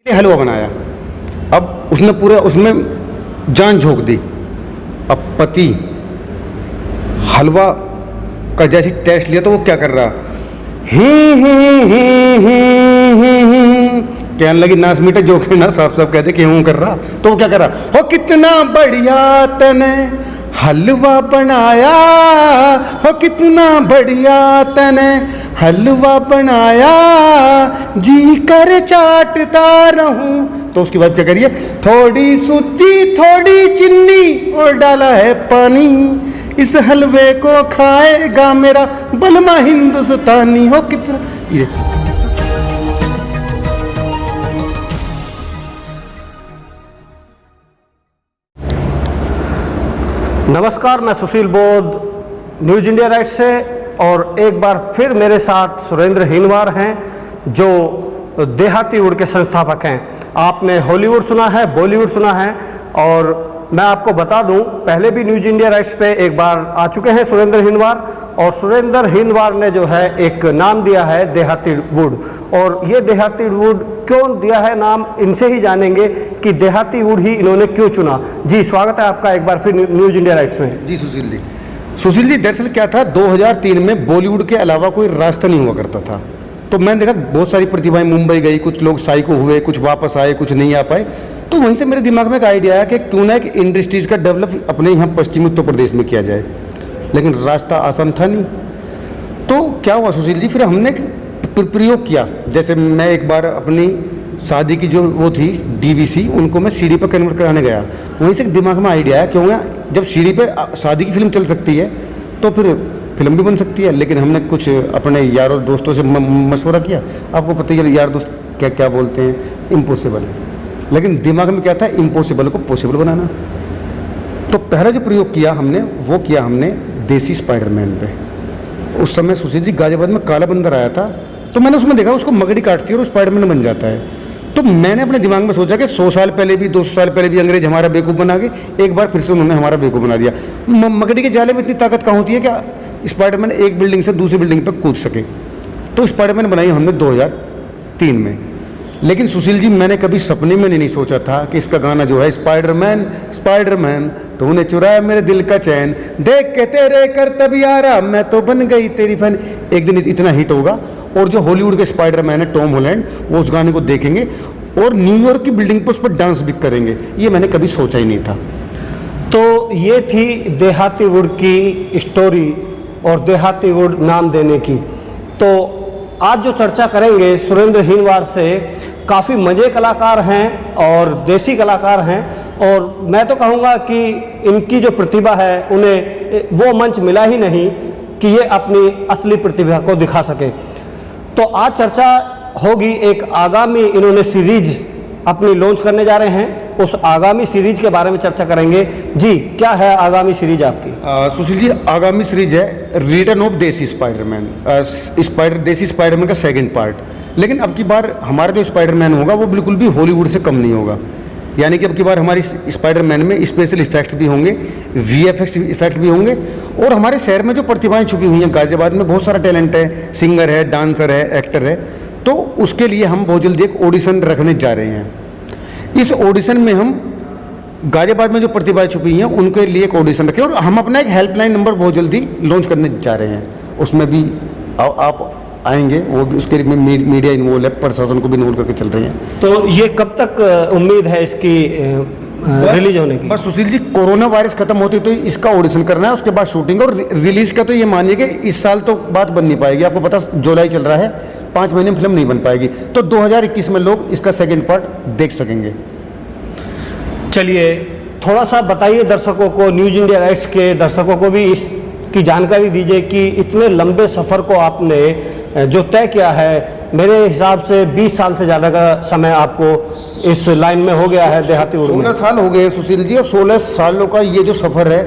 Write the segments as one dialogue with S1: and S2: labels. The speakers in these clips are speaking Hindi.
S1: हलवा बनाया। अब उसने पूरा उसमें जान झोंक दी। अब पति हलवा का जैसे टेस्ट लिया तो वो क्या कर रहा, कहने लगी नास मीठे जो ना साफ साफ कहते कि हूँ कर रहा। तो वो क्या कर रहा, हो कितना बढ़िया तने हलवा बनाया, हो कितना बढ़िया तने हलवा बनाया, जी कर चाटता रहूं। तो उसकी वाइफ क्या करिए, थोड़ी सूजी थोड़ी चीनी और डाला है पानी, इस हलवे को खाएगा मेरा बलमा हिंदुस्तानी। हो कितना ये
S2: नमस्कार, मैं सुशील बोध न्यूज इंडिया राइट से, और एक बार फिर मेरे साथ सुरेंद्र हिनवार हैं जो देहाती वुड के संस्थापक हैं। आपने हॉलीवुड सुना है, बॉलीवुड सुना है, और मैं आपको बता दूं पहले भी न्यूज इंडिया राइट्स पे एक बार आ चुके हैं सुरेंद्र हिनवार। और सुरेंद्र हिनवार ने जो है एक नाम दिया है देहाती वुड, और ये देहाती वुड क्यों दिया है नाम, इनसे ही जानेंगे कि देहाती वुड ही इन्होंने क्यों चुना। जी स्वागत है आपका एक बार फिर न्यूज इंडिया राइट्स में।
S1: जी सुशील जी दरअसल क्या था, 2003 में बॉलीवुड के अलावा कोई रास्ता नहीं हुआ करता था। तो मैंने देखा बहुत सारी प्रतिभाएं मुंबई गई, कुछ लोग साइको हुए, कुछ वापस आए, कुछ नहीं आ पाए। तो वहीं से मेरे दिमाग में एक आइडिया आया कि क्यों ना एक इंडस्ट्रीज का डेवलप अपने यहाँ पश्चिमी उत्तर प्रदेश में किया जाए, लेकिन रास्ता आसान था नहीं। तो क्या हुआ सुशील जी, फिर हमने प्रयोग किया। जैसे मैं एक बार अपनी शादी की जो वो थी डीवीसी, उनको मैं सीडी पर कन्वर्ट कराने गया। वहीं से दिमाग में आइडिया आया, क्यों ना जब सीडी पे शादी की फिल्म चल सकती है तो फिर फिल्म भी बन सकती है। लेकिन हमने कुछ अपने यारों दोस्तों से मशवरा किया। आपको पता ही है यार दोस्त क्या क्या बोलते हैं, इम्पॉसिबल। लेकिन दिमाग में क्या था, इम्पॉसिबल को पॉसिबल बनाना। तो पहला जो प्रयोग किया हमने वो किया हमने देसी स्पाइडरमैन पे। उस समय सुशील जी गाजियाबाद में काला बंदर आया था, तो मैंने उसमें देखा उसको मकड़ी काटती है और स्पाइडरमैन बन जाता है। तो मैंने अपने दिमाग में सोचा कि 100 साल पहले भी 200 साल पहले भी अंग्रेज हमारा बेवकूफ़ बना के एक बार फिर से उन्होंने हमारा बेवकूफ़ बना दिया। मकड़ी के जाले में इतनी ताकत कहाँ होती है कि स्पाइडरमैन एक बिल्डिंग से दूसरी बिल्डिंग पर कूद सके। तो स्पाइडरमैन बनाई हमने 2003 में। लेकिन सुशील जी मैंने कभी सपने में नहीं सोचा था कि इसका गाना जो है, स्पाइडरमैन स्पाइडरमैन तूने चुराया मेरे दिल का चैन, देख के तेरे करतब यारा मैं तो बन गई तेरी फैन, एक दिन इतना हिट होगा। और जो हॉलीवुड के स्पाइडरमैन है टॉम हॉलैंड, वो उस गाने को देखेंगे और न्यूयॉर्क की बिल्डिंग पर उस पर डांस भी करेंगे। ये मैंने कभी सोचा ही नहीं था।
S2: तो ये थी देहाती वुड की स्टोरी और देहाती वुड नाम देने की। तो आज जो चर्चा करेंगे सुरेंद्र हिनवार से, काफ़ी मज़े कलाकार हैं और देसी कलाकार हैं, और मैं तो कहूँगा कि इनकी जो प्रतिभा है उन्हें वो मंच मिला ही नहीं कि ये अपनी असली प्रतिभा को दिखा सके। तो आज चर्चा होगी एक आगामी इन्होंने सीरीज अपनी लॉन्च करने जा रहे हैं, उस आगामी सीरीज के बारे में चर्चा करेंगे। जी क्या है आगामी सीरीज आपकी?
S1: सुशील जी आगामी सीरीज है रिटर्न ऑफ देसी स्पाइडरमैन, देसी स्पाइडरमैन का सेकंड पार्ट। लेकिन अब की बार हमारा जो स्पाइडरमैन होगा वो बिल्कुल भी हॉलीवुड से कम नहीं होगा। यानी कि अब की बार हमारी स्पाइडरमैन में स्पेशल इफेक्ट्स भी होंगे, वीएफएक्स इफेक्ट भी होंगे, और हमारे शहर में जो प्रतिभाएं छुपी हुई हैं, गाजियाबाद में बहुत सारा टैलेंट है, सिंगर है, डांसर है, एक्टर है। तो उसके लिए हम बहुत जल्दी एक ऑडिशन रखने जा रहे हैं। इस ऑडिशन में हम गाजियाबाद में जो प्रतिभाएं छुपी हैं उनके लिए एक ऑडिशन रखें, और हम अपना एक हेल्पलाइन नंबर बहुत जल्दी लॉन्च करने जा रहे हैं। उसमें भी आप आएंगे, वो भी उसके लिए मीडिया इन्वॉल्व है, प्रशासन को भी इन्वॉल्व करके चल रही हैं।
S2: तो ये कब तक उम्मीद है इसकी रिलीज होने की?
S1: बस सुशील जी कोरोना वायरस खत्म होती तो इसका ऑडिशन करना है, उसके बाद शूटिंग, और रिलीज का तो ये मानिए कि इस साल तो बात बन नहीं पाएगी। आपको पता जुलाई चल रहा है, 5 महीने में फिल्म नहीं बन पाएगी। तो 2021 में लोग इसका सेकेंड पार्ट देख सकेंगे।
S2: चलिए थोड़ा सा बताइए दर्शकों को, न्यूज इंडिया राइट्स के दर्शकों को भी इसकी जानकारी दीजिए कि इतने लंबे सफ़र को आपने जो तय किया है, मेरे हिसाब से 20 साल से ज़्यादा का समय आपको इस लाइन में हो गया है देहाती वुड में।
S1: 16 साल हो गए सुशील जी, और 16 सालों का ये जो सफ़र है,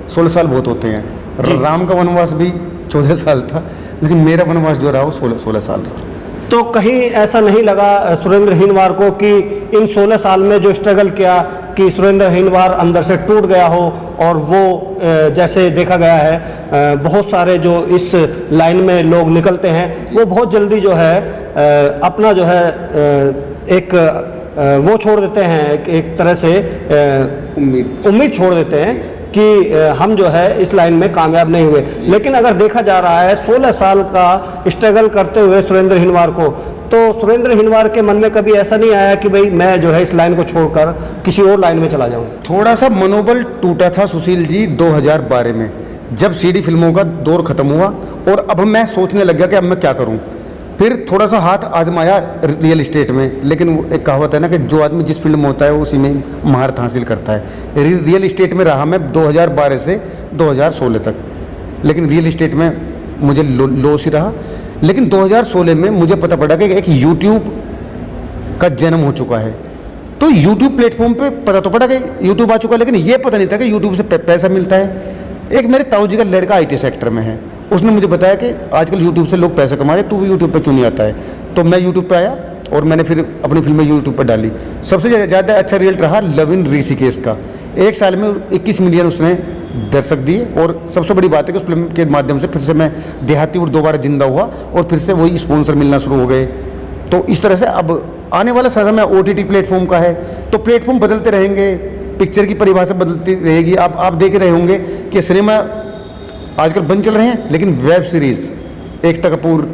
S1: 16 साल बहुत होते हैं। राम का वनवास भी 14 साल था, लेकिन मेरा वनवास जो रहा वो 16 साल रहा।
S2: तो कहीं ऐसा नहीं लगा सुरेंद्र हिनवार को कि इन 16 साल में जो स्ट्रगल किया कि सुरेंद्र हिनवार अंदर से टूट गया हो, और वो जैसे देखा गया है बहुत सारे जो इस लाइन में लोग निकलते हैं वो बहुत जल्दी जो है अपना जो है एक वो छोड़ देते हैं, एक तरह से उम्मीद छोड़ देते हैं कि हम जो है इस लाइन में कामयाब नहीं हुए। लेकिन अगर देखा जा रहा है 16 साल का स्ट्रगल करते हुए सुरेंद्र हिनवार को, तो सुरेंद्र हिनवार के मन में कभी ऐसा नहीं आया कि भाई मैं जो है इस लाइन को छोड़कर किसी और लाइन में चला जाऊं?
S1: थोड़ा सा मनोबल टूटा था सुशील जी 2012 में, जब सीडी फिल्मों का दौर खत्म हुआ और अब मैं सोचने लग गया कि अब मैं क्या करूं। फिर थोड़ा सा हाथ आजमाया रियल इस्टेट में, लेकिन वो एक कहावत है ना कि जो आदमी जिस फील्ड में होता है वो उसी में महारत हासिल करता है। रियल इस्टेट में रहा मैं 2012 से 2016 तक, लेकिन रियल इस्टेट में मुझे लॉस ही रहा। लेकिन 2016 में मुझे पता पड़ा कि एक यूट्यूब का जन्म हो चुका है। तो यूट्यूब प्लेटफॉर्म पे पता तो पड़ा कि यूट्यूब आ चुका है, लेकिन ये पता नहीं था कि यूट्यूब से पैसा मिलता है। एक मेरे ताऊ जी का लड़का IT सेक्टर में है, उसने मुझे बताया कि आजकल यूट्यूब से लोग पैसा कमा रहे, तू भी यूट्यूब पे क्यों नहीं आता है। तो मैं यूट्यूब पे आया और मैंने फिर अपनी फिल्में यूट्यूब पर डाली। सबसे ज़्यादा अच्छा रिजल्ट रहा लव इन ऋषिकेश का। 1 साल में 21 मिलियन उसने दर्शक दिए, और सबसे बड़ी बात है कि उस फिल्म के माध्यम से फिर से मैं देहाती वुड दोबारा जिंदा हुआ और फिर से वही स्पॉन्सर मिलना शुरू हो गए। तो इस तरह से अब आने वाला समय OTT प्लेटफॉर्म का है, तो प्लेटफॉर्म बदलते रहेंगे, पिक्चर की परिभाषा बदलती रहेगी। आप देख रहे होंगे कि सिनेमा आजकल बंद चल रहे हैं, लेकिन वेब सीरीज़ एकता कपूर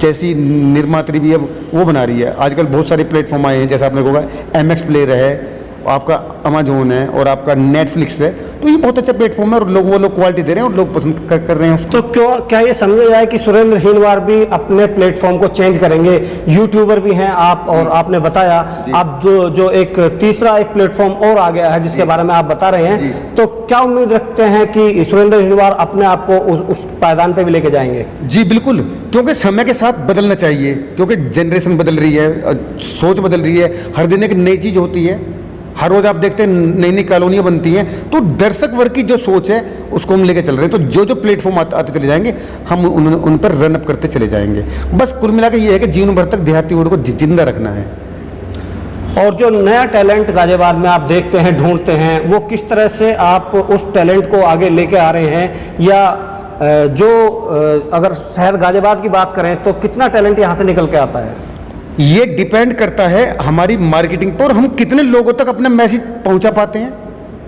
S1: जैसी निर्मात्री भी अब वो बना रही है। आजकल बहुत सारे प्लेटफॉर्म आए हैं, जैसा आपने कहा MX प्लेयर है, आपका अमेजोन है और आपका नेटफ्लिक्स है। तो ये बहुत अच्छा प्लेटफॉर्म है और वो लोग क्वालिटी दे रहे हैं और लोग पसंद कर रहे हैं उसको।
S2: तो क्या ये समझा जाए कि सुरेंद्र हिनवार भी अपने प्लेटफॉर्म को चेंज करेंगे? यूट्यूबर भी हैं आप, और आपने बताया अब जो एक तीसरा एक प्लेटफॉर्म और आ गया है जिसके बारे में आप बता रहे हैं, तो क्या उम्मीद रखते हैं कि सुरेंद्र हिनवार अपने आप को उस पायदान पे भी लेके जाएंगे?
S1: जी बिल्कुल, क्योंकि समय के साथ बदलना चाहिए, क्योंकि जनरेशन बदल रही है, सोच बदल रही है, हर दिन एक नई चीज़ होती है, हर रोज़ आप देखते हैं नई नई कॉलोनियाँ बनती हैं। तो दर्शक वर्ग की जो सोच है उसको हम लेके चल रहे हैं। तो जो प्लेटफॉर्म आते चले जाएंगे हम उन पर रन अप करते चले जाएंगे। बस कुल मिला के ये है कि जीवन भर तक देहाती वुड को जिंदा रखना है।
S2: और जो नया टैलेंट गाजियाबाद में आप देखते हैं, ढूंढते हैं, वो किस तरह से आप उस टैलेंट को आगे लेके आ रहे हैं? या अगर शहर गाजियाबाद की बात करें तो कितना टैलेंट यहाँ से निकल के आता है?
S1: ये डिपेंड करता है हमारी मार्केटिंग पर और हम कितने लोगों तक अपना मैसेज पहुंचा पाते हैं।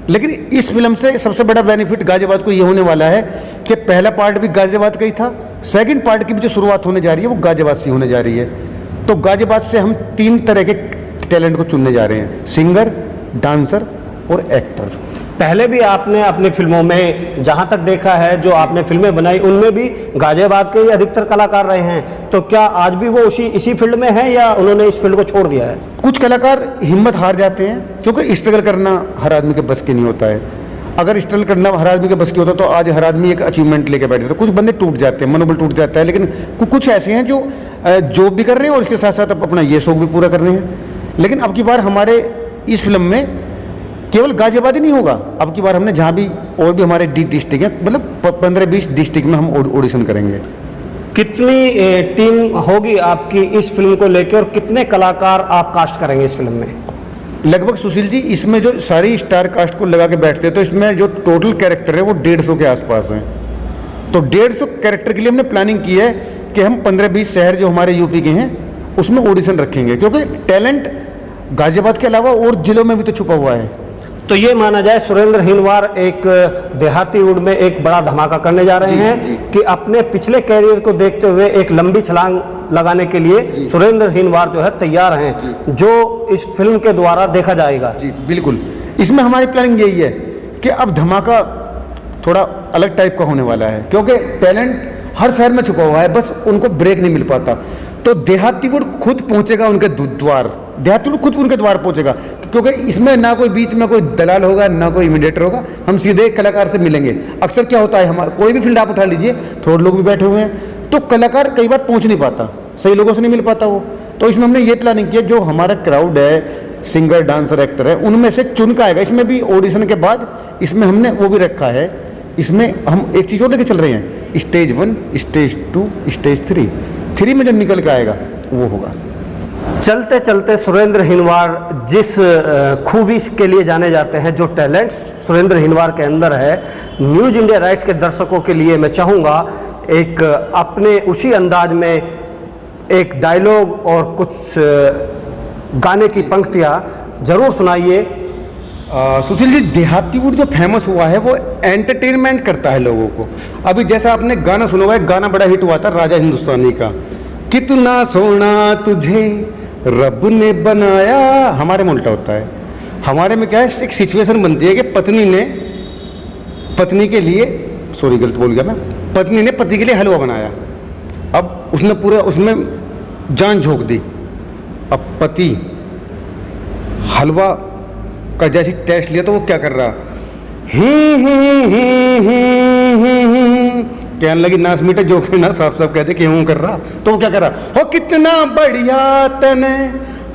S1: लेकिन इस फिल्म से सबसे बड़ा बेनिफिट गाजियाबाद को ये होने वाला है कि पहला पार्ट भी गाजियाबाद का ही था, सेकंड पार्ट की भी जो शुरुआत होने जा रही है वो गाजियाबाद से होने जा रही है। तो गाजियाबाद से हम 3 तरह के टैलेंट को चुनने जा रहे हैं, सिंगर, डांसर और एक्टर।
S2: पहले भी आपने अपनी फिल्मों में जहां तक देखा है, जो आपने फिल्में बनाई उनमें भी गाजियाबाद के ही अधिकतर कलाकार रहे हैं। तो क्या आज भी वो इसी फील्ड में हैं या उन्होंने इस फील्ड को छोड़ दिया है?
S1: कुछ कलाकार हिम्मत हार जाते हैं, क्योंकि स्ट्रगल करना हर आदमी के बस के नहीं होता है। अगर स्ट्रगल करना हर आदमी के बस की होता तो आज हर आदमी एक अचीवमेंट लेके बैठे थे। कुछ बंदे टूट जाते हैं, मनोबल टूट जाता है। लेकिन कुछ ऐसे हैं जो जॉब भी कर रहे हैं और इसके साथ साथ अपना ये शौक भी पूरा कर रहे हैं। लेकिन अब की बार हमारे इस फिल्म में केवल गाजियाबाद ही नहीं होगा, अब की बार हमने जहाँ भी और भी हमारे डिस्ट्रिक्ट हैं, मतलब 15-20 डिस्ट्रिक्ट में हम ऑडिशन करेंगे।
S2: कितनी टीम होगी आपकी इस फिल्म को लेकर और कितने कलाकार आप कास्ट करेंगे इस फिल्म में?
S1: लगभग सुशील जी इसमें जो सारी स्टार कास्ट को लगा के बैठते हैं तो इसमें जो टोटल कैरेक्टर है वो 150 के आसपास हैं। तो 150 कैरेक्टर के लिए हमने प्लानिंग की है कि हम 15-20 शहर जो हमारे यूपी के हैं उसमें ऑडिशन रखेंगे, क्योंकि टैलेंट गाजियाबाद के अलावा और जिलों में भी तो छुपा हुआ है।
S2: तो ये माना जाए सुरेंद्र हिनवार एक देहाती वुड में एक बड़ा धमाका करने जा रहे हैं कि अपने पिछले कैरियर को देखते हुए एक लंबी छलांग लगाने के लिए सुरेंद्र हिनवार जो है तैयार हैं, जो इस फिल्म के द्वारा देखा जाएगा।
S1: जी बिल्कुल, इसमें हमारी प्लानिंग यही है कि अब धमाका थोड़ा अलग टाइप का होने वाला है, क्योंकि टैलेंट हर शहर में छुपा हुआ है, बस उनको ब्रेक नहीं मिल पाता। तो देहाती वुड खुद पहुंचेगा उनके द्वार, देहाती वुड खुद उनके द्वार पहुंचेगा, क्योंकि इसमें ना कोई बीच में कोई दलाल होगा ना कोई इमीडिएटर होगा, हम सीधे कलाकार से मिलेंगे। अक्सर क्या होता है, हमारा कोई भी फील्ड आप उठा लीजिए, फ्रॉड लोग भी बैठे हुए हैं, तो कलाकार कई बार पहुंच नहीं पाता, सही लोगों से नहीं मिल पाता वो। तो इसमें हमने ये प्लानिंग किया, जो हमारा क्राउड है, सिंगर, डांसर, एक्टर है, उनमें से चुन का आएगा। इसमें भी ऑडिशन के बाद इसमें हमने वो भी रखा है, इसमें हम एक चीज़ और लेके चल रहे हैं, स्टेज 1, स्टेज 2, स्टेज 3 में जो निकल के आएगा वो होगा।
S2: चलते चलते सुरेंद्र हिनवार जिस खूबी के लिए जाने जाते हैं, जो टैलेंट सुरेंद्र हिनवार के अंदर है, न्यूज़ इंडिया राइट्स के दर्शकों के लिए मैं चाहूँगा एक अपने उसी अंदाज में एक डायलॉग और कुछ गाने की पंक्तियाँ ज़रूर सुनाइए।
S1: सुशील जी, देहाती वुड जो फेमस हुआ है वो एंटरटेनमेंट करता है लोगों को। अभी जैसा आपने गाना सुना होगा, एक गाना बड़ा हिट हुआ था राजा हिंदुस्तानी का, कितना सोना तुझे रब ने बनाया। हमारे में उल्टा होता है। हमारे में क्या है, एक सिचुएशन बनती है कि पत्नी के लिए, सॉरी गलत बोल गया मैं, पत्नी ने पति के लिए हलवा बनाया। अब उसने पूरा उसमें जान झोंक दी। अब पति हलवा का जैसे टेस्ट लिया तो वो क्या कर रहा, कहने लगी नाच मीठे जो कि ना साफ साफ कहते कि हूँ कर रहा। तो वो क्या कर रहा, हो कितना बढ़िया तने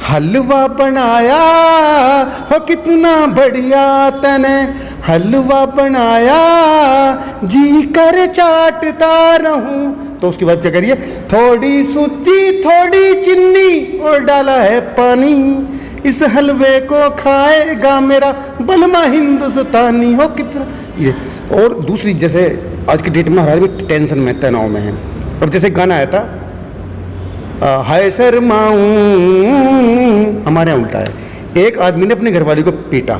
S1: हलवा बनाया, हो कितना बढ़िया तने हलवा बनाया, जी कर चाटता रहूं। तो उसकी वाइफ क्या करिए, थोड़ी सूजी थोड़ी चीनी और डाला है पानी, इस हलवे को खाएगा मेरा बलमा हिंदुस्तानी। हो कितना ये। और दूसरी, जैसे आज की डेट में हर आदमी टेंशन में, तनाव में है। और जैसे गाना आया था, हाय शर्माऊं, हमारे यहाँ उल्टा है। एक आदमी ने अपनी घरवाली को पीटा,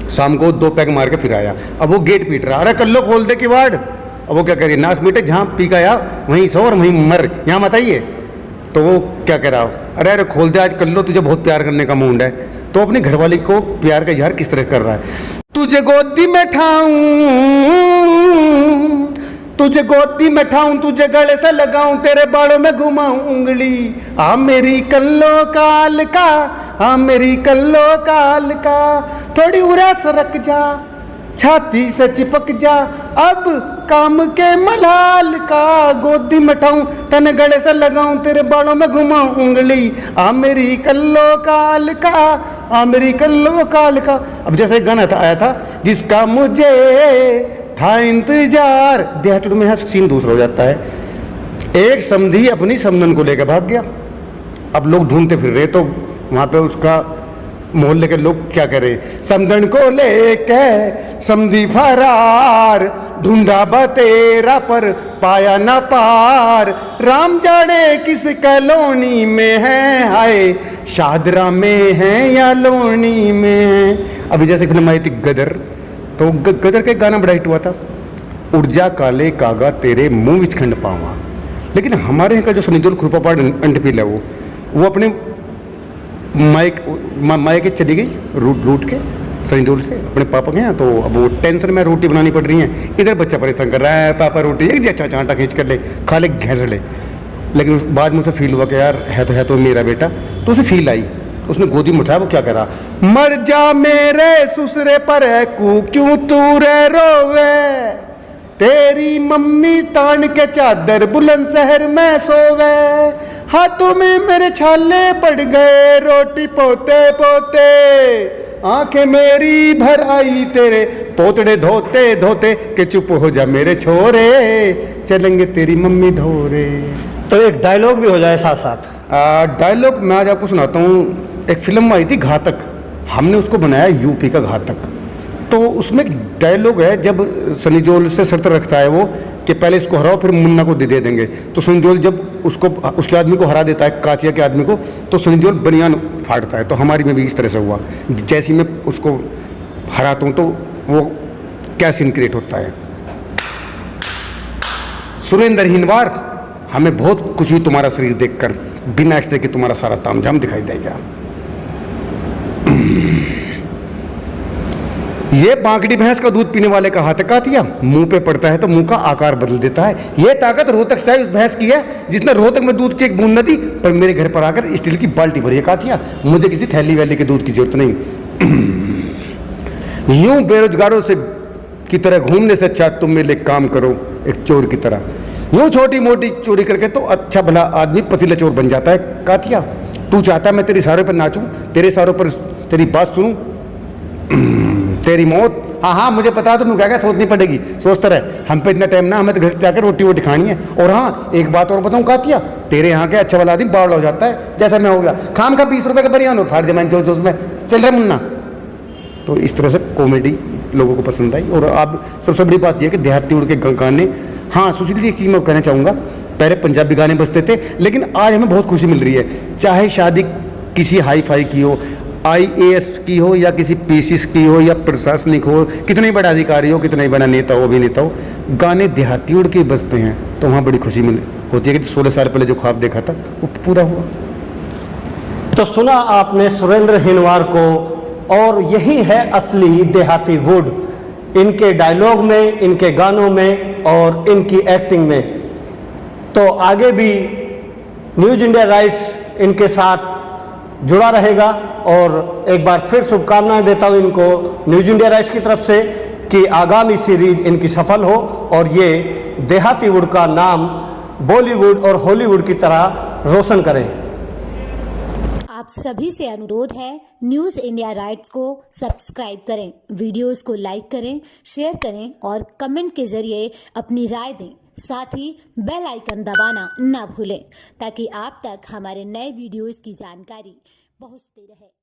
S1: शाम को 2 पैग मार के फिर आया। अब वो गेट पीट रहा, अरे कल्लो खोल दे किवाड़। अब वो क्या करिए, नाच मीटे जहाँ पी का आया वहीं सो और वहीं मर, यहाँ मत आइए। तो वो क्या कह रहा, अरे अरे खोल दे आज कल्लो, तुझे बहुत प्यार करने का मूड है। तो अपनी घरवाली को प्यार का इजहार किस तरह कर रहा है, तुझे गोदी में ठाऊं, तुझे गोदी में ठाऊं, तुझे गले से लगाऊं, तेरे बालों में घुमाऊं उंगली, आ मेरी कल्लो काल का, आ मेरी कल्लो काल का, थोड़ी उरा सरक जा, छाती से चिपक जा, अब काम के मलाल का, गोदी में ठाऊं, तने गले से लगाऊं, तेरे बालों में घुमाऊं उंगली, आ मेरी कल्लो काल का, आ मेरी कल्लो काल का। अब जैसे एक गाना आया था, जिसका मुझे था इंतजार, देहात में है सीन दूसरा हो जाता है। एक समधी अपनी समधन को लेकर भाग गया। अब लोग ढूंढते फिर रहे, तो वहां पे उसका मोहल्ले के लोग क्या करे, समधन को लेके समधी फरार, ढूंढा बतेरा पर पाया न पार, राम जाने किस कॉलोनी में है, हाय शादरा में है या लोनी में। अभी जैसे फिल्म आई थी गदर, तो गदर का एक गाना बड़ा हिट हुआ था, उड़ जा काले कागा तेरे मुंह विच खंड पावा। लेकिन हमारे यहाँ का जो सनी देओल खुरपापाड़ अंडपील है, वो अपने मायके चली गई रूट के सनी देओल से अपने पापा के यहाँ। तो अब वो टेंशन में रोटी बनानी पड़ रही है, इधर बच्चा परेशान कर रहा है, पापा रोटी एक अच्छा चांटा खींच कर ले, खा ले, घैस ले। लेकिन बाद में उसे फील हुआ कि यार है तो मेरा बेटा, तो उसे फील आई, उसने गोदी में उठाया। वो क्या करा, मर जा मेरे ससुरे पर है कू, क्यों तू रे रोवे, तेरी मम्मी तान के चादर बुलंद शहर में सोवे, हाथों में मेरे छाले पड़ गए रोटी पोते पोते, आंखें मेरी भर आई तेरे पोतड़े धोते धोते, के चुप हो जा मेरे छोरे, चलेंगे तेरी मम्मी धोरे।
S2: तो एक डायलॉग भी हो जाए साथ साथ।
S1: डायलॉग मैं आज आपको सुनाता हूँ। एक फिल्म आई थी घातक, हमने उसको बनाया यूपी का घातक। तो उसमें डायलॉग है, जब सनी देओल से शर्त रखता है वो कि पहले इसको हराओ फिर मुन्ना को दे देंगे। तो सनी देओल जब उसके आदमी को हरा देता है, कातिया के आदमी को, तो सनी देओल बनियान फाड़ता है। तो हमारी में भी इस तरह से हुआ, जैसे मैं उसको हराता हूँ तो वो क्या सीन क्रिएट होता है। सुरेंद्र हिनवार, हमें बहुत खुशी हुई तुम्हारा शरीर देखकर, बिना एक्सरे के तुम्हारा सारा तामझाम दिखाई देगा। ये बांकड़ी भैंस का दूध पीने वाले का हाथ है कातिया, मुंह पे पड़ता है तो मुंह का आकार बदल देता है। ये ताकत रोहतक से आई उस भैंस की है जिसने रोहतक में दूध की एक बूंद न दी, पर मेरे घर पर आकर स्टील की बाल्टी भरी है कातिया। मुझे किसी थैली वैली के दूध की जरूरत नहीं। यूं बेरोजगारों से की तरह घूमने से अच्छा तुम मेरे लिए काम करो एक चोर की तरह। यूं छोटी मोटी चोरी करके तो अच्छा भला आदमी पतीला चोर बन जाता है कातिया। तू चाहता है मैं तेरे इशारों पर नाचूं, तेरे इशारों पर तेरी बात सुनूं, तेरी मौत। हाँ हाँ मुझे पता, तो क्या क्या सोचनी पड़ेगी, सोचता रहे, हम पे इतना टाइम ना, हमें तो घर जाकर रोटी वोटी खानी है। और हाँ एक बात और बताऊँ कातिया, तेरे यहाँ के अच्छा वाला आदमी बावड़ा हो जाता है, जैसा मैं हो गया, खाम का 20 रुपये का बनियान फाड़ दे मैंने जोश में, चल रहा मुन्ना। तो इस तरह से कॉमेडी लोगों को पसंद आई। और अब सबसे बड़ी बात यह कि देहाती उड़ के गाने, हाँ सुशील जी एक चीज़ मैं कहना चाहूँगा, पहले पंजाबी गाने बजते थे, लेकिन आज हमें बहुत खुशी मिल रही है, चाहे शादी किसी हाई फाई की हो, IAS की हो या किसी PCS की हो या प्रशासनिक हो, कितने बड़ा अधिकारी हो, कितने बड़ा नेता हो, अभिनेता हो, गाने देहाती उड़ के बजते हैं तो वहाँ बड़ी खुशी मिल होती है कि 16 साल पहले जो ख्वाब देखा था वो पूरा हुआ।
S2: तो सुना आपने सुरेंद्र हिनवार को, और यही है असली देहाती वुड, इनके डायलॉग में, इनके गानों में और इनकी एक्टिंग में। तो आगे भी न्यूज़ इंडिया राइट्स इनके साथ जुड़ा रहेगा, और एक बार फिर शुभकामनाएं देता हूं इनको न्यूज़ इंडिया राइट्स की तरफ से कि आगामी सीरीज इनकी सफल हो और ये देहाती वुड का नाम बॉलीवुड और हॉलीवुड की तरह रोशन करें।
S3: आप सभी से अनुरोध है, न्यूज़ इंडिया राइट्स को सब्सक्राइब करें, वीडियोस को लाइक करें, शेयर करें और कमेंट के जरिए अपनी राय दें। साथ ही बेल आइकन दबाना ना भूलें ताकि आप तक हमारे नए वीडियोस की जानकारी पहुंचती रहे।